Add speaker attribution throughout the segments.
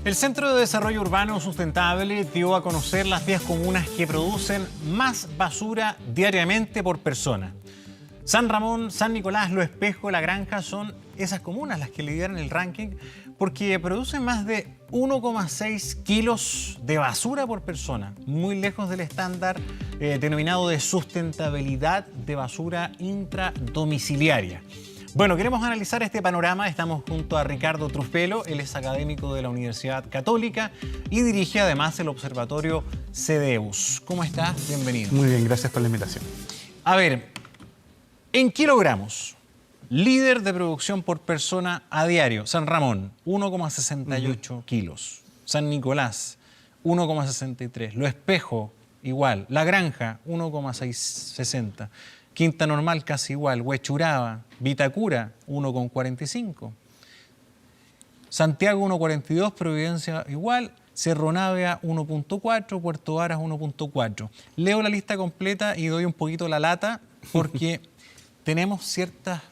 Speaker 1: El Centro de Desarrollo Urbano Sustentable dio a conocer las 10 comunas que producen más basura diariamente por persona. San Ramón, San Nicolás, Lo Espejo, La Granja son esas comunas las que lideran el ranking porque producen más de 1,6 kilos de basura por persona, muy lejos del estándar denominado de sustentabilidad de basura intradomiciliaria. Bueno, queremos analizar este panorama. Estamos junto a Ricardo Truffello, él es académico de la Universidad Católica y dirige además el observatorio CEDEUS. ¿Cómo estás? Bienvenido.
Speaker 2: Muy bien, gracias por la invitación.
Speaker 1: A ver, en kilogramos, líder de producción por persona a diario, San Ramón, 1,68 kilos. San Nicolás, 1,63. Lo Espejo, igual. La Granja, 1,660. Quinta Normal, casi igual. Huechuraba, Vitacura, 1,45. Santiago, 1,42. Providencia, igual. Cerro Navia, 1,4. Puerto Varas, 1,4. Leo la lista completa y doy un poquito la lata porque tenemos cierta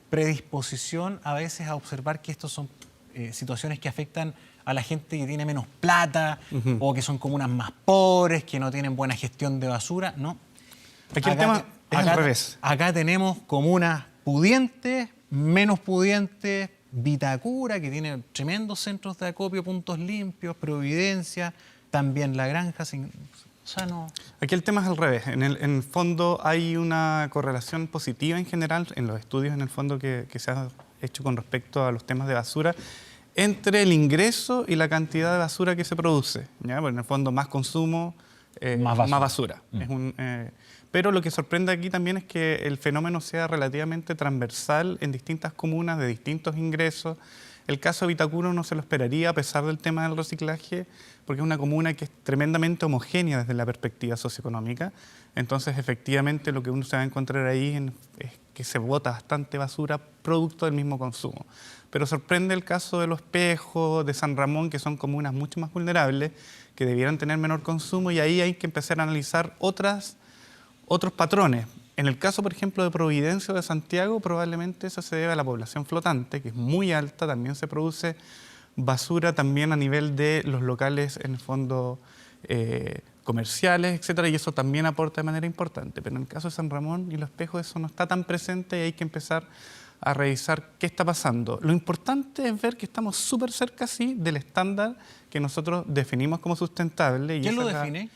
Speaker 1: predisposición a veces a observar que estos son situaciones que afectan a la gente que tiene menos plata o que son comunas más pobres, que no tienen buena gestión de basura, ¿no?
Speaker 2: Aquí el tema es al revés.
Speaker 1: Acá tenemos comunas pudientes, menos pudientes, Vitacura, que tiene tremendos centros de acopio, puntos limpios, Providencia, también La Granja. O sea, no.
Speaker 2: Aquí el tema es al revés. En el fondo hay una correlación positiva en general, en los estudios en el fondo que se han hecho con respecto a los temas de basura, entre el ingreso y la cantidad de basura que se produce, ¿ya? Porque en el fondo más consumo, más basura. Pero lo que sorprende aquí también es que el fenómeno sea relativamente transversal en distintas comunas de distintos ingresos. El caso de Vitacura no se lo esperaría a pesar del tema del reciclaje, porque es una comuna que es tremendamente homogénea desde la perspectiva socioeconómica. Entonces, efectivamente, lo que uno se va a encontrar ahí es que se bota bastante basura producto del mismo consumo. Pero sorprende el caso de Lo Espejo, de San Ramón, que son comunas mucho más vulnerables, que debieran tener menor consumo, y ahí hay que empezar a analizar otros patrones. En el caso, por ejemplo, de Providencia o de Santiago, probablemente eso se debe a la población flotante, que es muy alta. También se produce basura también a nivel de los locales, en el fondo, comerciales, etcétera, y eso también aporta de manera importante. Pero en el caso de San Ramón y Lo Espejo eso no está tan presente y hay que empezar a revisar qué está pasando. Lo importante es ver que estamos súper cerca, sí, del estándar que nosotros definimos como sustentable.
Speaker 1: ¿Quién lo define?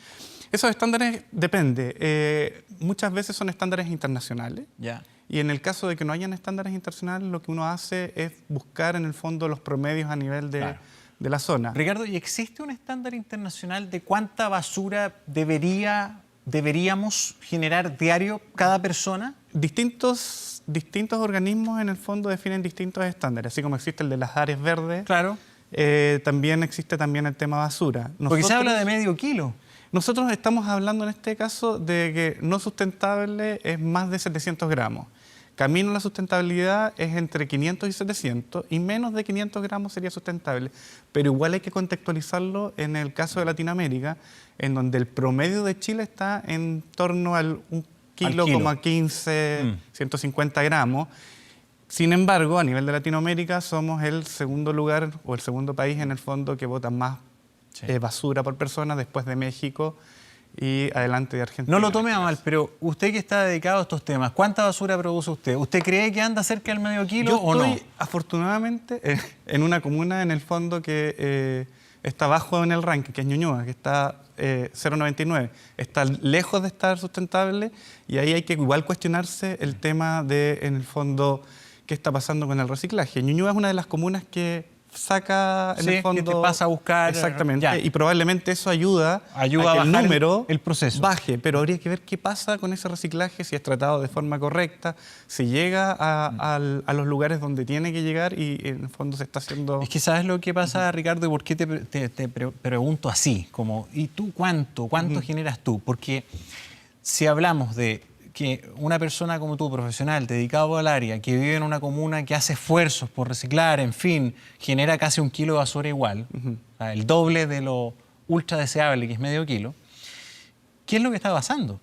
Speaker 2: Esos estándares depende. Muchas veces son estándares internacionales.
Speaker 1: Ya.
Speaker 2: Y en el caso de que no hayan estándares internacionales, lo que uno hace es buscar en el fondo los promedios a nivel de la zona.
Speaker 1: Ricardo, ¿y existe un estándar internacional de cuánta basura deberíamos generar diario cada persona?
Speaker 2: Distintos organismos en el fondo definen distintos estándares, así como existe el de las áreas verdes.
Speaker 1: Claro.
Speaker 2: También existe el tema basura.
Speaker 1: Porque se habla de medio kilo.
Speaker 2: Nosotros estamos hablando en este caso de que no sustentable es más de 700 gramos. Camino a la sustentabilidad es entre 500 y 700 y menos de 500 gramos sería sustentable. Pero igual hay que contextualizarlo en el caso de Latinoamérica, en donde el promedio de Chile está en torno al 1,15 kg, 150 gramos. Sin embargo, a nivel de Latinoamérica somos el segundo lugar o el segundo país en el fondo que bota más basura por persona después de México y adelante de Argentina.
Speaker 1: No lo tome a mal, pero usted que está dedicado a estos temas, ¿cuánta basura produce usted? ¿Usted cree que anda cerca del medio kilo o no?
Speaker 2: Yo estoy, afortunadamente, en una comuna en el fondo que está bajo en el ranking, que es Ñuñoa, que está 0,99. Está lejos de estar sustentable y ahí hay que igual cuestionarse el tema de, en el fondo, qué está pasando con el reciclaje. Ñuñoa es una de las comunas que saca en el fondo,
Speaker 1: que te pasa a buscar.
Speaker 2: Exactamente, y probablemente eso ayuda a que
Speaker 1: bajar
Speaker 2: el número
Speaker 1: el proceso
Speaker 2: baje, pero habría que ver qué pasa con ese reciclaje, si es tratado de forma correcta, si llega a los lugares donde tiene que llegar y en el fondo se está haciendo...
Speaker 1: Es que ¿sabes lo que pasa, Ricardo? ¿Y por qué te pregunto así? Como, ¿y tú cuánto generas tú? Porque si hablamos de que una persona como tú, profesional, dedicado al área, que vive en una comuna que hace esfuerzos por reciclar, en fin, genera casi 1 kilo de basura igual, o sea, el doble de lo ultra deseable, que es medio kilo, ¿qué es lo que está pasando?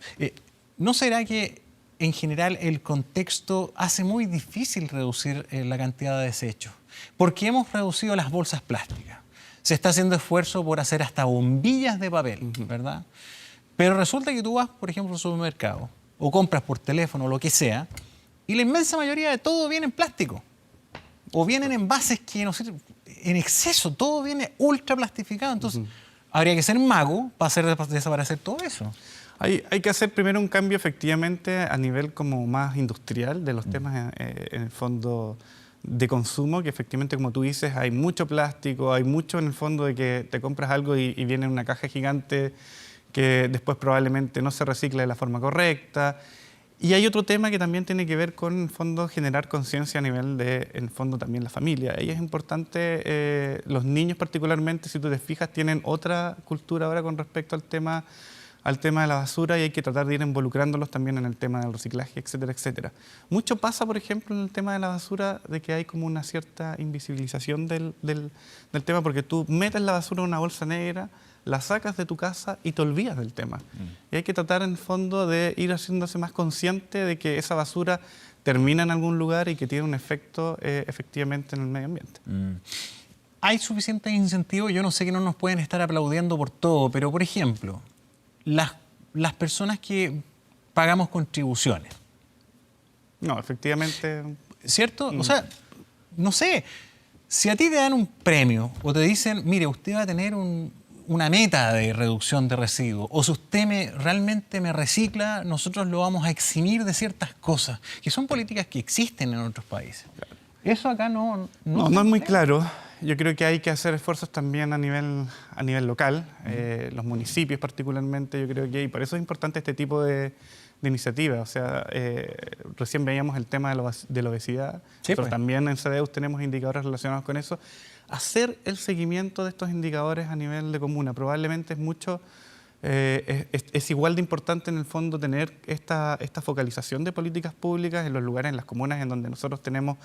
Speaker 1: ¿No será que en general el contexto hace muy difícil reducir la cantidad de desechos? porque hemos reducido las bolsas plásticas. Se está haciendo esfuerzo por hacer hasta bombillas de papel, ¿verdad? Pero resulta que tú vas, por ejemplo, al supermercado o compras por teléfono o lo que sea, y la inmensa mayoría de todo viene en plástico. O vienen en envases que no sirven, en exceso, todo viene ultra plastificado. Entonces, habría que ser mago para hacer desaparecer todo eso.
Speaker 2: Hay que hacer primero un cambio efectivamente a nivel como más industrial de los temas en el fondo de consumo, que efectivamente, como tú dices, hay mucho plástico, hay mucho en el fondo de que te compras algo y viene en una caja gigante que después probablemente no se recicla de la forma correcta. Y hay otro tema que también tiene que ver con, en el fondo, generar conciencia a nivel de, en el fondo, también la familia. Y es importante, los niños particularmente, si tú te fijas, tienen otra cultura ahora con respecto al tema de la basura y hay que tratar de ir involucrándolos también en el tema del reciclaje, etcétera, etcétera. Mucho pasa, por ejemplo, en el tema de la basura, de que hay como una cierta invisibilización del tema, porque tú metes la basura en una bolsa negra, la sacas de tu casa y te olvidas del tema. Y hay que tratar, en el fondo, de ir haciéndose más consciente de que esa basura termina en algún lugar y que tiene un efecto efectivamente en el medio ambiente.
Speaker 1: ¿Hay suficientes incentivos? Yo no sé que no nos pueden estar aplaudiendo por todo, pero, por ejemplo, las personas que pagamos contribuciones.
Speaker 2: No, efectivamente.
Speaker 1: ¿Cierto? O sea, no sé, si a ti te dan un premio o te dicen, mire, usted va a tener una meta de reducción de residuos, o si usted realmente me recicla, nosotros lo vamos a eximir de ciertas cosas, que son políticas que existen en otros países. Claro. Eso acá no
Speaker 2: es muy claro. Yo creo que hay que hacer esfuerzos también a nivel local, los municipios particularmente, yo creo que, y por eso es importante este tipo de iniciativas. O sea, recién veíamos el tema de la obesidad,
Speaker 1: sí,
Speaker 2: pero también en CDEUS tenemos indicadores relacionados con eso. Hacer el seguimiento de estos indicadores a nivel de comuna probablemente es igual de importante en el fondo tener esta focalización de políticas públicas en los lugares, en las comunas en donde nosotros tenemos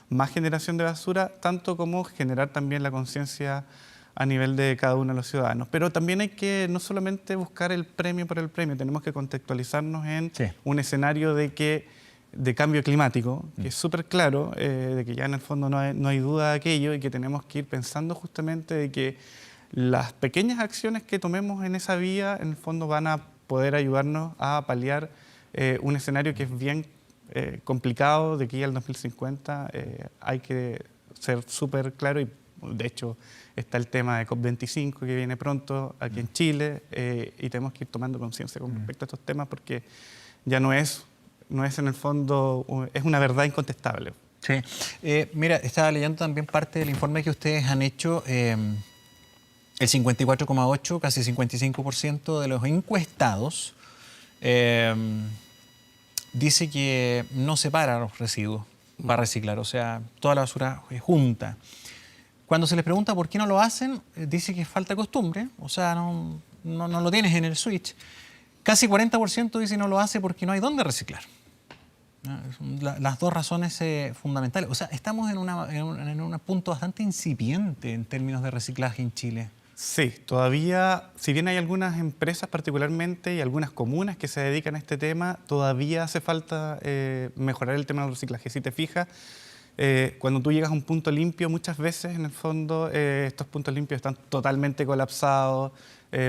Speaker 2: más generación de basura, tanto como generar también la conciencia a nivel de cada uno de los ciudadanos. Pero también hay que no solamente buscar el premio por el premio, tenemos que contextualizarnos en un escenario de cambio climático, que es súper claro, de que ya en el fondo no hay duda de aquello y que tenemos que ir pensando justamente de que las pequeñas acciones que tomemos en esa vía, en el fondo van a poder ayudarnos a paliar un escenario que es bien complicado de aquí al 2050. Hay que ser súper claro y, de hecho, está el tema de COP25 que viene pronto aquí en Chile y tenemos que ir tomando conciencia con respecto a estos temas porque ya no es en el fondo, es una verdad incontestable.
Speaker 1: Sí. Mira, estaba leyendo también parte del informe que ustedes han hecho. El 54,8%, casi 55% de los encuestados dice que no separa los residuos para reciclar, o sea, toda la basura es junta. Cuando se les pregunta por qué no lo hacen, dice que falta costumbre, o sea, no lo tienes en el switch. Casi 40% dice que no lo hace porque no hay dónde reciclar. Las dos razones fundamentales. O sea, estamos en un punto bastante incipiente en términos de reciclaje en Chile.
Speaker 2: Sí, todavía, si bien hay algunas empresas particularmente y algunas comunas que se dedican a este tema, todavía hace falta mejorar el tema del reciclaje. Si te fijas, cuando tú llegas a un punto limpio, muchas veces en el fondo estos puntos limpios están totalmente colapsados,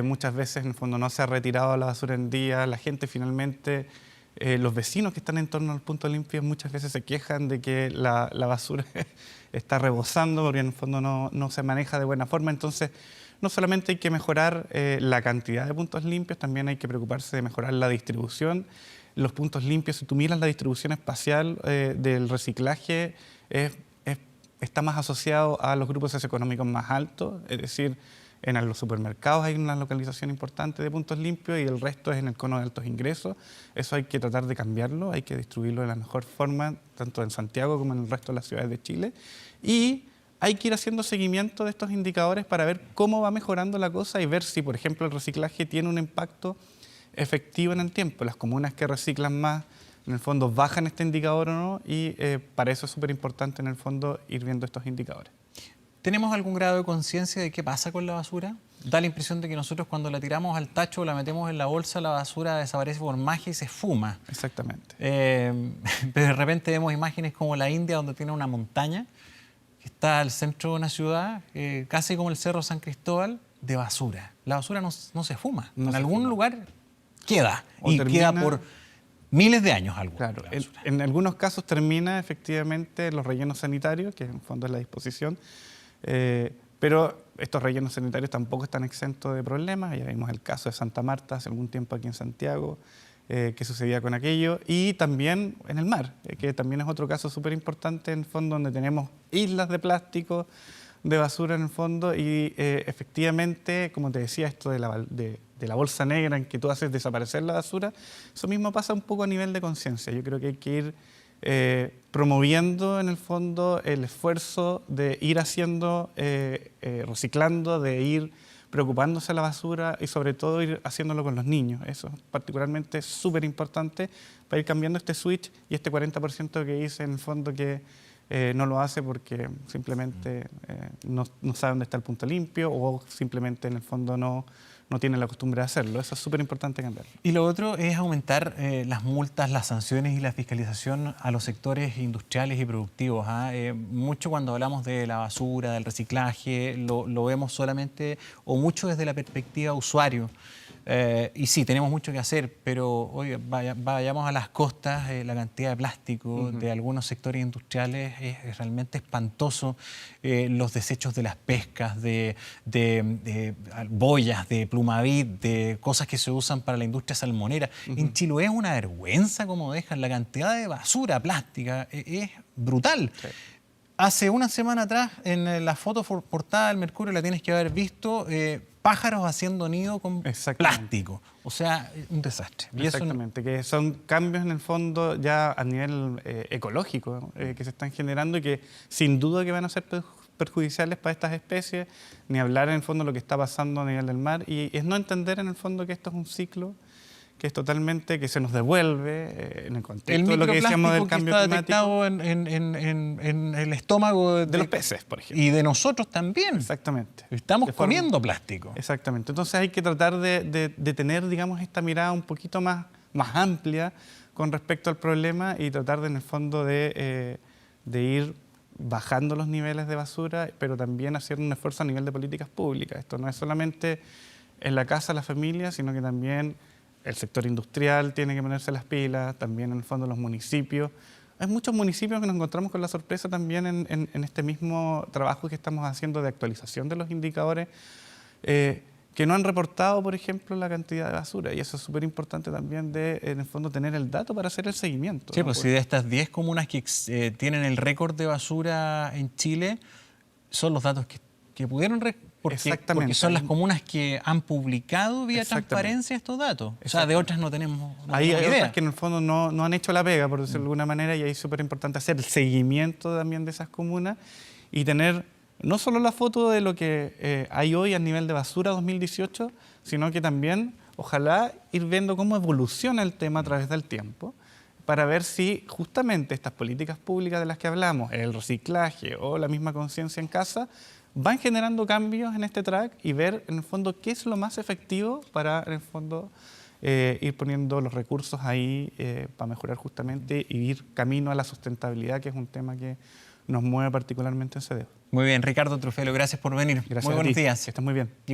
Speaker 2: muchas veces en el fondo no se ha retirado la basura en día, la gente finalmente, los vecinos que están en torno al punto limpio muchas veces se quejan de que la basura está rebosando porque en el fondo no se maneja de buena forma. Entonces, no solamente hay que mejorar la cantidad de puntos limpios, también hay que preocuparse de mejorar la distribución. Los puntos limpios, si tú miras la distribución espacial del reciclaje, está más asociado a los grupos socioeconómicos más altos, es decir, en los supermercados hay una localización importante de puntos limpios y el resto es en el cono de altos ingresos. Eso hay que tratar de cambiarlo, hay que distribuirlo de la mejor forma, tanto en Santiago como en el resto de las ciudades de Chile. Y hay que ir haciendo seguimiento de estos indicadores para ver cómo va mejorando la cosa y ver si, por ejemplo, el reciclaje tiene un impacto efectivo en el tiempo. Las comunas que reciclan más, en el fondo, bajan este indicador o no, y para eso es súper importante, en el fondo, ir viendo estos indicadores.
Speaker 1: ¿Tenemos algún grado de conciencia de qué pasa con la basura? Da la impresión de que nosotros cuando la tiramos al tacho o la metemos en la bolsa, la basura desaparece por magia y se esfuma. Exactamente. Pero de repente vemos imágenes como la India, donde tiene una montaña que está al centro de una ciudad, casi como el Cerro San Cristóbal, de basura. La basura no se fuma. En algún lugar queda. Y queda por miles de años algo.
Speaker 2: Claro, en algunos casos termina efectivamente en los rellenos sanitarios, que en el fondo es la disposición, pero estos rellenos sanitarios tampoco están exentos de problemas. Ya vimos el caso de Santa Marta hace algún tiempo aquí en Santiago, que sucedía con aquello, y también en el mar, que también es otro caso súper importante en el fondo, donde tenemos islas de plástico, de basura en el fondo, y efectivamente, como te decía, esto de la bolsa negra en que tú haces desaparecer la basura, eso mismo pasa un poco a nivel de conciencia. Yo creo que hay que ir promoviendo en el fondo el esfuerzo de ir haciendo, reciclando, de ir preocupándose de la basura y sobre todo ir haciéndolo con los niños. Eso es particularmente súper importante para ir cambiando este switch y este 40% que dice en el fondo que no lo hace porque simplemente no sabe dónde está el punto limpio o simplemente en el fondo no tiene la costumbre de hacerlo. Eso es súper importante cambiarlo.
Speaker 1: Y lo otro es aumentar las multas, las sanciones y la fiscalización a los sectores industriales y productivos. Mucho cuando hablamos de la basura, del reciclaje, lo vemos solamente o mucho desde la perspectiva usuario. Y sí, tenemos mucho que hacer, pero oye, vayamos a las costas, la cantidad de plástico de algunos sectores industriales es realmente espantoso. Los desechos de las pescas, de boyas, de Plumavit, de cosas que se usan para la industria salmonera. En Chiloé es una vergüenza cómo dejan la cantidad de basura plástica, es brutal. Sí. Hace una semana atrás, en la foto portada del Mercurio, la tienes que haber visto, pájaros haciendo nido con plástico. O sea, un desastre.
Speaker 2: Exactamente, que son cambios en el fondo ya a nivel ecológico que se están generando y que sin duda que van a ser perjudiciales para estas especies, ni hablar en el fondo de lo que está pasando a nivel del mar. Y es no entender en el fondo que esto es un ciclo que es totalmente, que se nos devuelve en el contexto de lo que decíamos del cambio climático.
Speaker 1: El microplástico que está detectado en el estómago de
Speaker 2: los peces, por ejemplo.
Speaker 1: Y de nosotros también.
Speaker 2: Exactamente.
Speaker 1: Estamos comiendo plástico.
Speaker 2: Exactamente. Entonces hay que tratar de tener, digamos, esta mirada un poquito más amplia con respecto al problema y tratar de, en el fondo de ir bajando los niveles de basura, pero también hacer un esfuerzo a nivel de políticas públicas. Esto no es solamente en la casa, la familia, sino que también el sector industrial tiene que ponerse las pilas, también en el fondo los municipios. Hay muchos municipios que nos encontramos con la sorpresa también en este mismo trabajo que estamos haciendo de actualización de los indicadores, que no han reportado, por ejemplo, la cantidad de basura. Y eso es súper importante también de, en el fondo, tener el dato para hacer el seguimiento.
Speaker 1: Sí, ¿no? Pues si de estas 10 comunas que tienen el récord de basura en Chile, son los datos que pudieron porque son las comunas que han publicado vía transparencia estos datos. O sea, de otras no tenemos
Speaker 2: hay
Speaker 1: idea.
Speaker 2: Otras que en el fondo no han hecho la pega, por decirlo de alguna manera, y ahí es súper importante hacer el seguimiento también de esas comunas y tener no solo la foto de lo que hay hoy a nivel de basura 2018, sino que también, ojalá, ir viendo cómo evoluciona el tema a través del tiempo, para ver si justamente estas políticas públicas de las que hablamos, el reciclaje o la misma conciencia en casa, van generando cambios en este track y ver en el fondo qué es lo más efectivo para en el fondo ir poniendo los recursos ahí para mejorar justamente y ir camino a la sustentabilidad, que es un tema que nos mueve particularmente en CDEO.
Speaker 1: Muy bien, Ricardo Trufelo, gracias por venir.
Speaker 2: Gracias.
Speaker 1: Muy buenos días.
Speaker 2: Que estés muy bien.
Speaker 1: Igual.